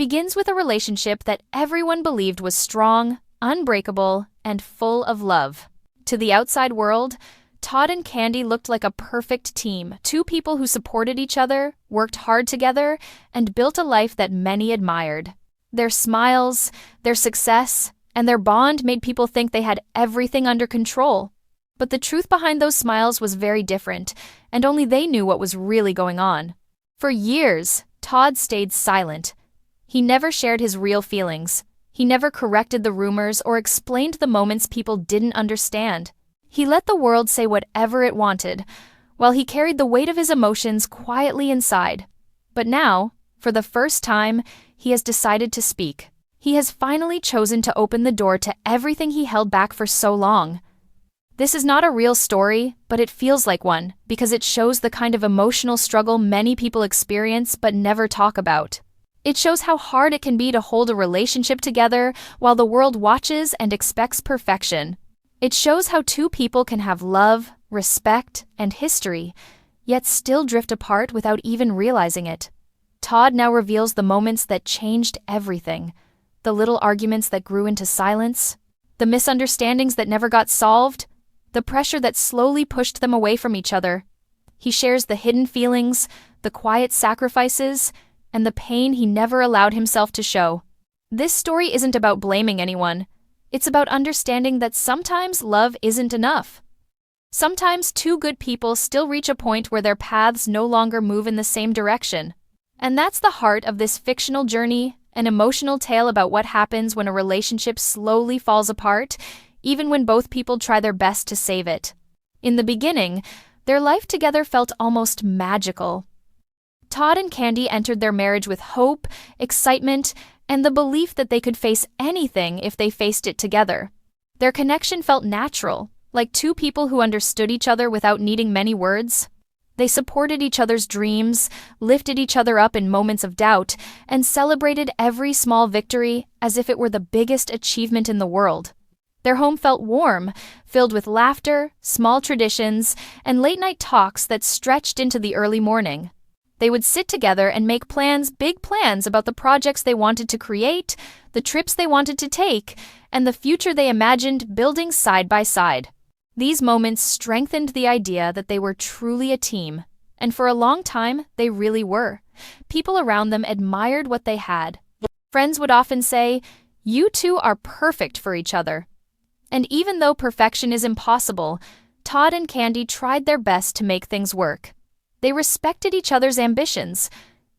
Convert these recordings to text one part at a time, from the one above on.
begins with a relationship that everyone believed was strong, unbreakable, and full of love. To the outside world, Todd and Kandi looked like a perfect team, two people who supported each other, worked hard together, and built a life that many admired. Their smiles, their success, and their bond made people think they had everything under control. But the truth behind those smiles was very different, and only they knew what was really going on. For years, Todd stayed silent. He never shared his real feelings. He never corrected the rumors or explained the moments people didn't understand. He let the world say whatever it wanted, while he carried the weight of his emotions quietly inside. But now, for the first time, he has decided to speak. He has finally chosen to open the door to everything he held back for so long. This is not a real story, but it feels like one, because it shows the kind of emotional struggle many people experience but never talk about. It shows how hard it can be to hold a relationship together while the world watches and expects perfection. It shows how two people can have love, respect, and history, yet still drift apart without even realizing it. Todd now reveals the moments that changed everything, the little arguments that grew into silence, the misunderstandings that never got solved, the pressure that slowly pushed them away from each other. He shares the hidden feelings, the quiet sacrifices, and the pain he never allowed himself to show. This story isn't about blaming anyone. It's about understanding that sometimes love isn't enough. Sometimes two good people still reach a point where their paths no longer move in the same direction. And that's the heart of this fictional journey, an emotional tale about what happens when a relationship slowly falls apart, even when both people try their best to save it. In the beginning, their life together felt almost magical. Todd and Kandi entered their marriage with hope, excitement, and the belief that they could face anything if they faced it together. Their connection felt natural, like two people who understood each other without needing many words. They supported each other's dreams, lifted each other up in moments of doubt, and celebrated every small victory as if it were the biggest achievement in the world. Their home felt warm, filled with laughter, small traditions, and late-night talks that stretched into the early morning. They would sit together and make plans, big plans about the projects they wanted to create, the trips they wanted to take, and the future they imagined building side by side. These moments strengthened the idea that they were truly a team, and for a long time, they really were. People around them admired what they had. Friends would often say, "You two are perfect for each other." And even though perfection is impossible, Todd and Kandi tried their best to make things work. They respected each other's ambitions.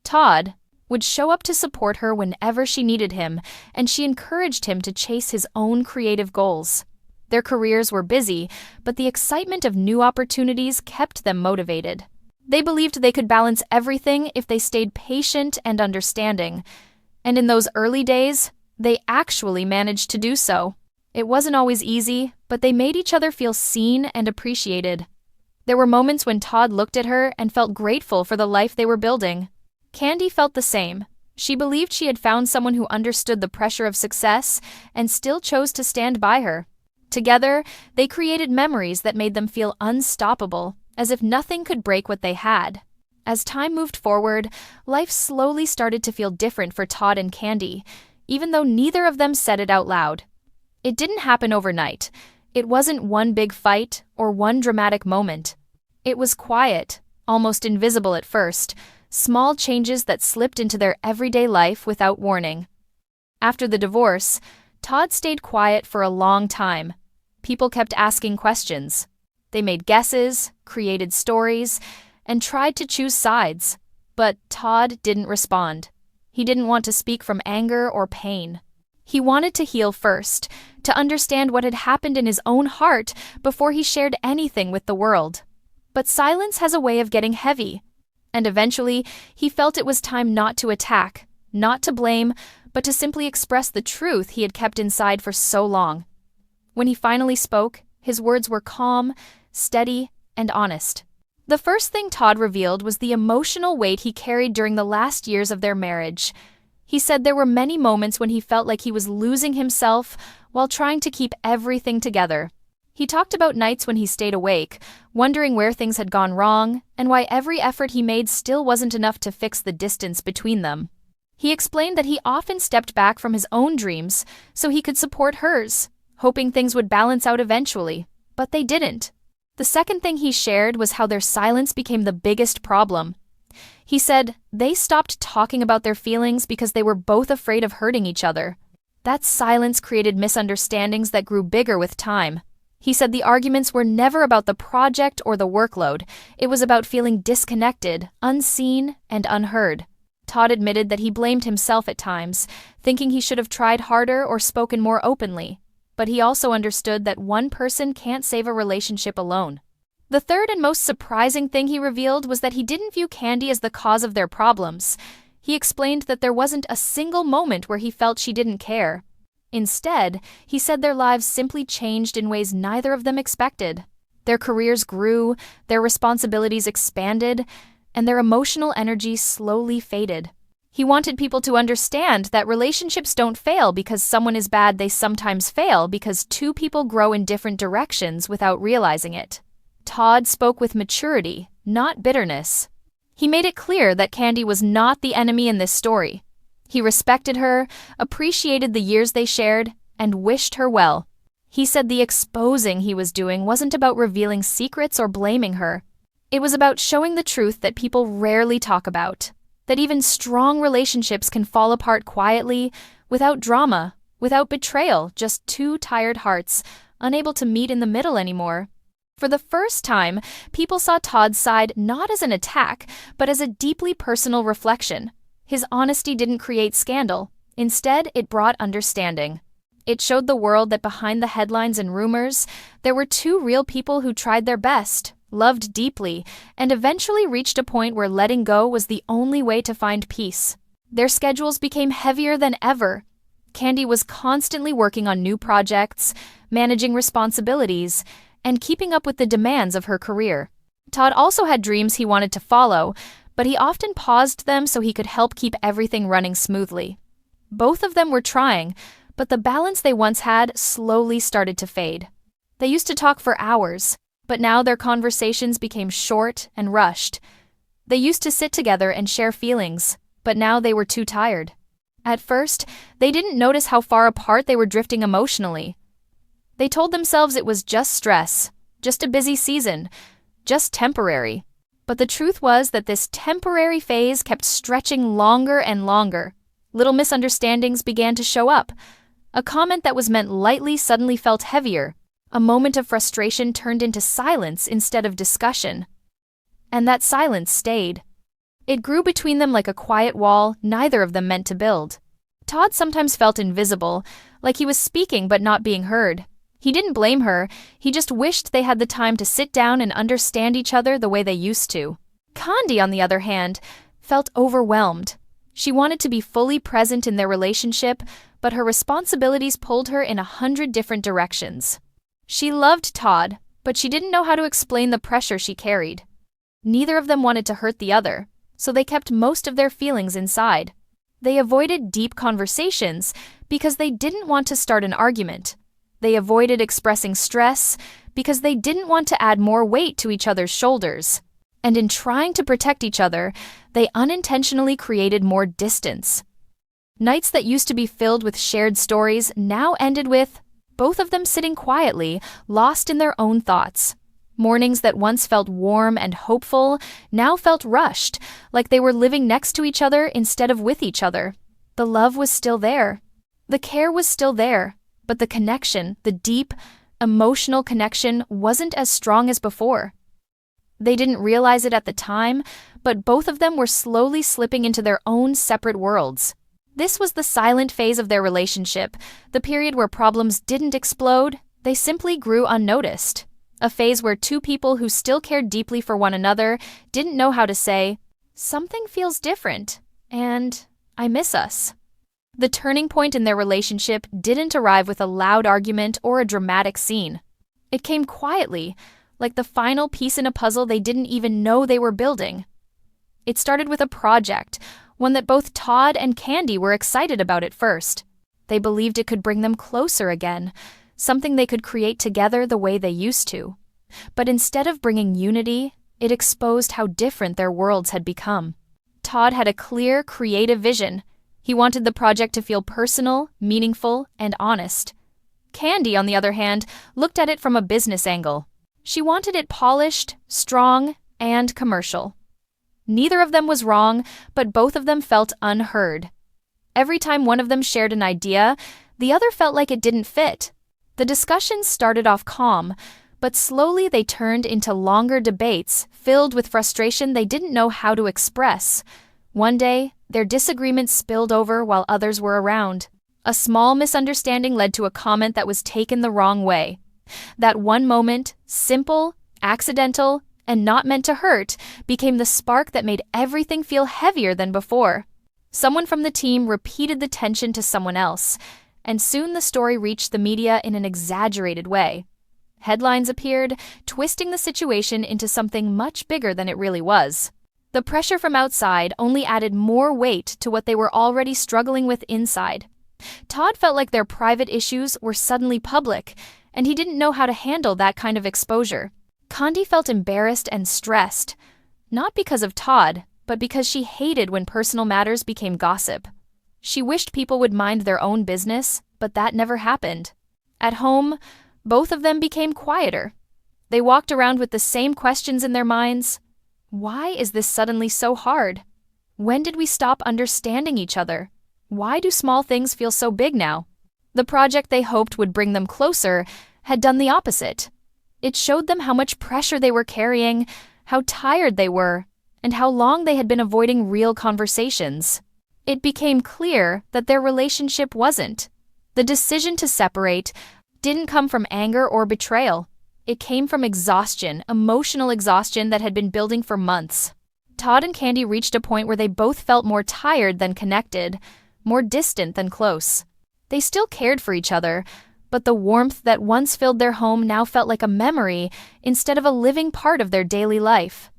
Todd would show up to support her whenever she needed him, and she encouraged him to chase his own creative goals. Their careers were busy, but the excitement of new opportunities kept them motivated. They believed they could balance everything if they stayed patient and understanding. And in those early days, they actually managed to do so. It wasn't always easy, but they made each other feel seen and appreciated. There were moments when Todd looked at her and felt grateful for the life they were building. Kandi felt the same. She believed she had found someone who understood the pressure of success and still chose to stand by her. Together, they created memories that made them feel unstoppable, as if nothing could break what they had. As time moved forward, life slowly started to feel different for Todd and Kandi, even though neither of them said it out loud. It didn't happen overnight. It wasn't one big fight or one dramatic moment. It was quiet, almost invisible at first, small changes that slipped into their everyday life without warning. After the divorce, Todd stayed quiet for a long time. People kept asking questions. They made guesses, created stories, and tried to choose sides. But Todd didn't respond. He didn't want to speak from anger or pain. He wanted to heal first, to understand what had happened in his own heart before he shared anything with the world. But silence has a way of getting heavy, and eventually he felt it was time not to attack, not to blame, but to simply express the truth he had kept inside for so long. When he finally spoke, his words were calm, steady, and honest. The first thing Todd revealed was the emotional weight he carried during the last years of their marriage. He said there were many moments when he felt like he was losing himself while trying to keep everything together. He talked about nights when he stayed awake, wondering where things had gone wrong, and why every effort he made still wasn't enough to fix the distance between them. He explained that he often stepped back from his own dreams so he could support hers, hoping things would balance out eventually, but they didn't. The second thing he shared was how their silence became the biggest problem. He said they stopped talking about their feelings because they were both afraid of hurting each other. That silence created misunderstandings that grew bigger with time. He said the arguments were never about the project or the workload. It was about feeling disconnected, unseen, and unheard. Todd admitted that he blamed himself at times, thinking he should have tried harder or spoken more openly. But he also understood that one person can't save a relationship alone. The third and most surprising thing he revealed was that he didn't view Kandi as the cause of their problems. He explained that there wasn't a single moment where he felt she didn't care. Instead, he said their lives simply changed in ways neither of them expected. Their careers grew, their responsibilities expanded, and their emotional energy slowly faded. He wanted people to understand that relationships don't fail because someone is bad, they sometimes fail because two people grow in different directions without realizing it. Todd spoke with maturity, not bitterness. He made it clear that Kandi was not the enemy in this story. He respected her, appreciated the years they shared, and wished her well. He said the exposing he was doing wasn't about revealing secrets or blaming her. It was about showing the truth that people rarely talk about. That even strong relationships can fall apart quietly, without drama, without betrayal, just two tired hearts, unable to meet in the middle anymore. For the first time, people saw Todd's side not as an attack, but as a deeply personal reflection. His honesty didn't create scandal. Instead, it brought understanding. It showed the world that behind the headlines and rumors, there were two real people who tried their best, loved deeply, and eventually reached a point where letting go was the only way to find peace. Their schedules became heavier than ever. Kandi was constantly working on new projects, managing responsibilities, and keeping up with the demands of her career. Todd also had dreams he wanted to follow, but he often paused them so he could help keep everything running smoothly. Both of them were trying, but the balance they once had slowly started to fade. They used to talk for hours, but now their conversations became short and rushed. They used to sit together and share feelings, but now they were too tired. At first, they didn't notice how far apart they were drifting emotionally. They told themselves it was just stress, just a busy season, just temporary. But the truth was that this temporary phase kept stretching longer and longer. Little misunderstandings began to show up. A comment that was meant lightly suddenly felt heavier. A moment of frustration turned into silence instead of discussion. And that silence stayed. It grew between them like a quiet wall neither of them meant to build. Todd sometimes felt invisible, like he was speaking but not being heard. He didn't blame her, he just wished they had the time to sit down and understand each other the way they used to. Kandi, on the other hand, felt overwhelmed. She wanted to be fully present in their relationship, but her responsibilities pulled her in 100 different directions. She loved Todd, but she didn't know how to explain the pressure she carried. Neither of them wanted to hurt the other, so they kept most of their feelings inside. They avoided deep conversations because they didn't want to start an argument. They avoided expressing stress because they didn't want to add more weight to each other's shoulders. And in trying to protect each other, they unintentionally created more distance. Nights that used to be filled with shared stories now ended with both of them sitting quietly, lost in their own thoughts. Mornings that once felt warm and hopeful now felt rushed, like they were living next to each other instead of with each other. The love was still there. The care was still there. But the connection, the deep, emotional connection, wasn't as strong as before. They didn't realize it at the time, but both of them were slowly slipping into their own separate worlds. This was the silent phase of their relationship, the period where problems didn't explode, they simply grew unnoticed. A phase where two people who still cared deeply for one another didn't know how to say, "Something feels different," and "I miss us." The turning point in their relationship didn't arrive with a loud argument or a dramatic scene. It came quietly, like the final piece in a puzzle they didn't even know they were building. It started with a project, one that both Todd and Kandi were excited about at first. They believed it could bring them closer again, something they could create together the way they used to. But instead of bringing unity, it exposed how different their worlds had become. Todd had a clear, creative vision. He wanted the project to feel personal, meaningful, and honest. Kandi, on the other hand, looked at it from a business angle. She wanted it polished, strong, and commercial. Neither of them was wrong, but both of them felt unheard. Every time one of them shared an idea, the other felt like it didn't fit. The discussions started off calm, but slowly they turned into longer debates filled with frustration they didn't know how to express. One day, their disagreements spilled over while others were around. A small misunderstanding led to a comment that was taken the wrong way. That one moment, simple, accidental, and not meant to hurt, became the spark that made everything feel heavier than before. Someone from the team repeated the tension to someone else, and soon the story reached the media in an exaggerated way. Headlines appeared, twisting the situation into something much bigger than it really was. The pressure from outside only added more weight to what they were already struggling with inside. Todd felt like their private issues were suddenly public, and he didn't know how to handle that kind of exposure. Kandi felt embarrassed and stressed, not because of Todd, but because she hated when personal matters became gossip. She wished people would mind their own business, but that never happened. At home, both of them became quieter. They walked around with the same questions in their minds. Why is this suddenly so hard? When did we stop understanding each other? Why do small things feel so big now? The project they hoped would bring them closer had done the opposite. It showed them how much pressure they were carrying, how tired they were, and how long they had been avoiding real conversations. It became clear that their relationship wasn't. The decision to separate didn't come from anger or betrayal. It came from exhaustion, emotional exhaustion that had been building for months. Todd and Kandi reached a point where they both felt more tired than connected, more distant than close. They still cared for each other, but the warmth that once filled their home now felt like a memory instead of a living part of their daily life.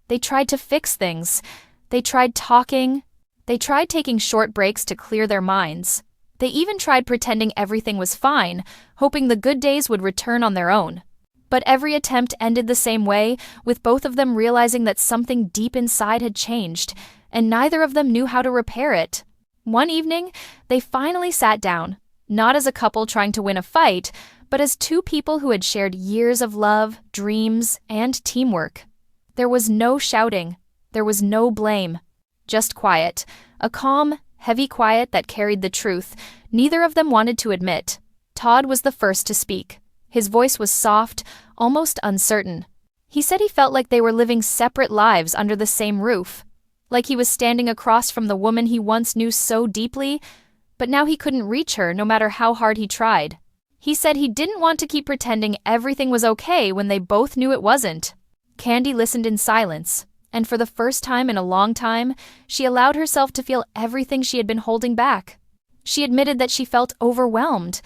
They tried to fix things. They tried talking. They tried taking short breaks to clear their minds. They even tried pretending everything was fine, hoping the good days would return on their own. But every attempt ended the same way, with both of them realizing that something deep inside had changed, and neither of them knew how to repair it. One evening, they finally sat down, not as a couple trying to win a fight, but as two people who had shared years of love, dreams, and teamwork. There was no shouting. There was no blame. Just quiet. A calm, heavy quiet that carried the truth neither of them wanted to admit. Todd was the first to speak. His voice was soft, almost uncertain. He said he felt like they were living separate lives under the same roof, like he was standing across from the woman he once knew so deeply, but now he couldn't reach her no matter how hard he tried. He said he didn't want to keep pretending everything was okay when they both knew it wasn't. Kandi listened in silence, and for the first time in a long time, she allowed herself to feel everything she had been holding back. She admitted that she felt overwhelmed,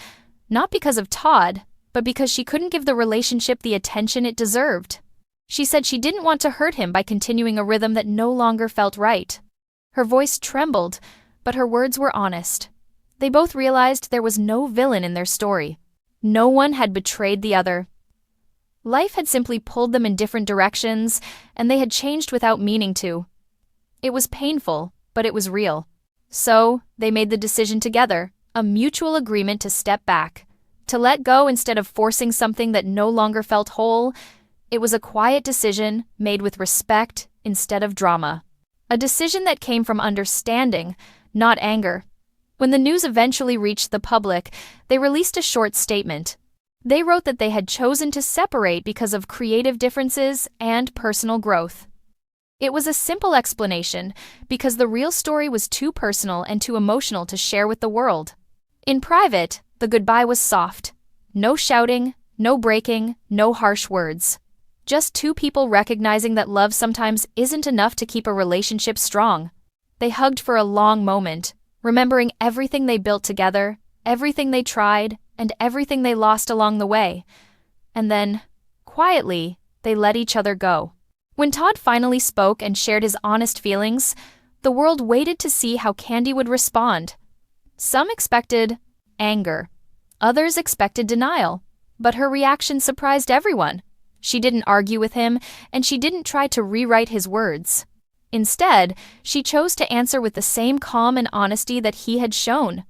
not because of Todd, but because she couldn't give the relationship the attention it deserved. She said she didn't want to hurt him by continuing a rhythm that no longer felt right. Her voice trembled, but her words were honest. They both realized there was no villain in their story. No one had betrayed the other. Life had simply pulled them in different directions, and they had changed without meaning to. It was painful, but it was real. So, they made the decision together, a mutual agreement to step back, to let go instead of forcing something that no longer felt whole. It was a quiet decision made with respect instead of drama. A decision that came from understanding, not anger. When the news eventually reached the public, they released a short statement. They wrote that they had chosen to separate because of creative differences and personal growth. It was a simple explanation, because the real story was too personal and too emotional to share with the world. In private, the goodbye was soft. No shouting, no breaking, no harsh words. Just two people recognizing that love sometimes isn't enough to keep a relationship strong. They hugged for a long moment, remembering everything they built together, everything they tried, and everything they lost along the way. And then, quietly, they let each other go. When Todd finally spoke and shared his honest feelings, the world waited to see how Kandi would respond. Some expected anger. Others expected denial. But her reaction surprised everyone. She didn't argue with him, and she didn't try to rewrite his words. Instead, she chose to answer with the same calm and honesty that he had shown.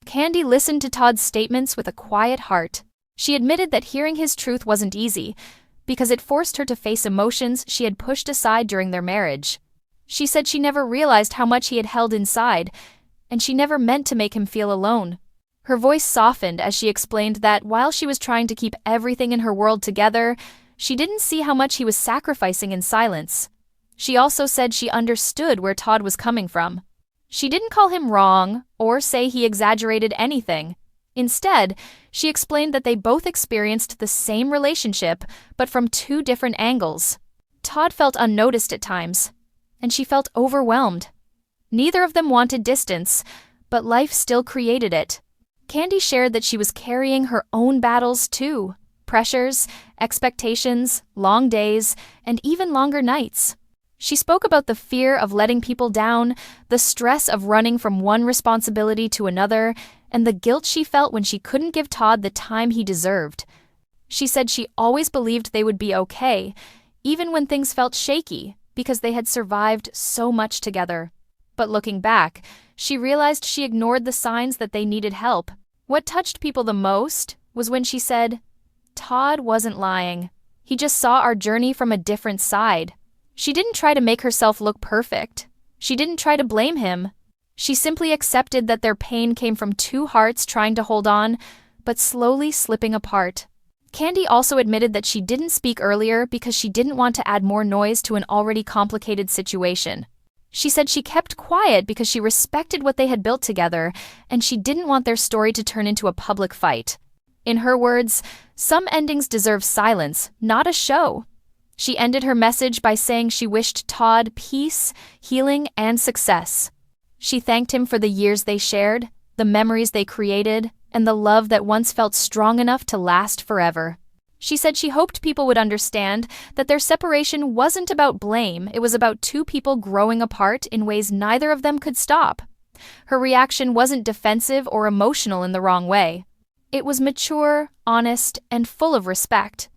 Kandi listened to Todd's statements with a quiet heart. She admitted that hearing his truth wasn't easy, because it forced her to face emotions she had pushed aside during their marriage. She said she never realized how much he had held inside, and she never meant to make him feel alone. Her voice softened as she explained that while she was trying to keep everything in her world together, she didn't see how much he was sacrificing in silence. She also said she understood where Todd was coming from. She didn't call him wrong or say he exaggerated anything. Instead, she explained that they both experienced the same relationship, but from two different angles. Todd felt unnoticed at times, and she felt overwhelmed. Neither of them wanted distance, but life still created it. Kandi shared that she was carrying her own battles too: pressures, expectations, long days, and even longer nights. She spoke about the fear of letting people down, the stress of running from one responsibility to another, and the guilt she felt when she couldn't give Todd the time he deserved. She said she always believed they would be okay, even when things felt shaky, because they had survived so much together. But looking back, she realized she ignored the signs that they needed help. What touched people the most was when she said, "Todd wasn't lying. He just saw our journey from a different side." She didn't try to make herself look perfect. She didn't try to blame him. She simply accepted that their pain came from two hearts trying to hold on, but slowly slipping apart. Kandi also admitted that she didn't speak earlier because she didn't want to add more noise to an already complicated situation. She said she kept quiet because she respected what they had built together, and she didn't want their story to turn into a public fight. In her words, some endings deserve silence, not a show. She ended her message by saying she wished Todd peace, healing, and success. She thanked him for the years they shared, the memories they created, and the love that once felt strong enough to last forever. She said she hoped people would understand that their separation wasn't about blame, it was about two people growing apart in ways neither of them could stop. Her reaction wasn't defensive or emotional in the wrong way. It was mature, honest, and full of respect.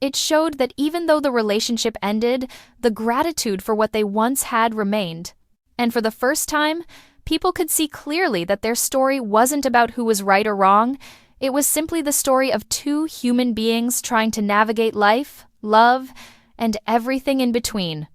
It showed that even though the relationship ended, the gratitude for what they once had remained. And for the first time, people could see clearly that their story wasn't about who was right or wrong. It was simply the story of two human beings trying to navigate life, love, and everything in between.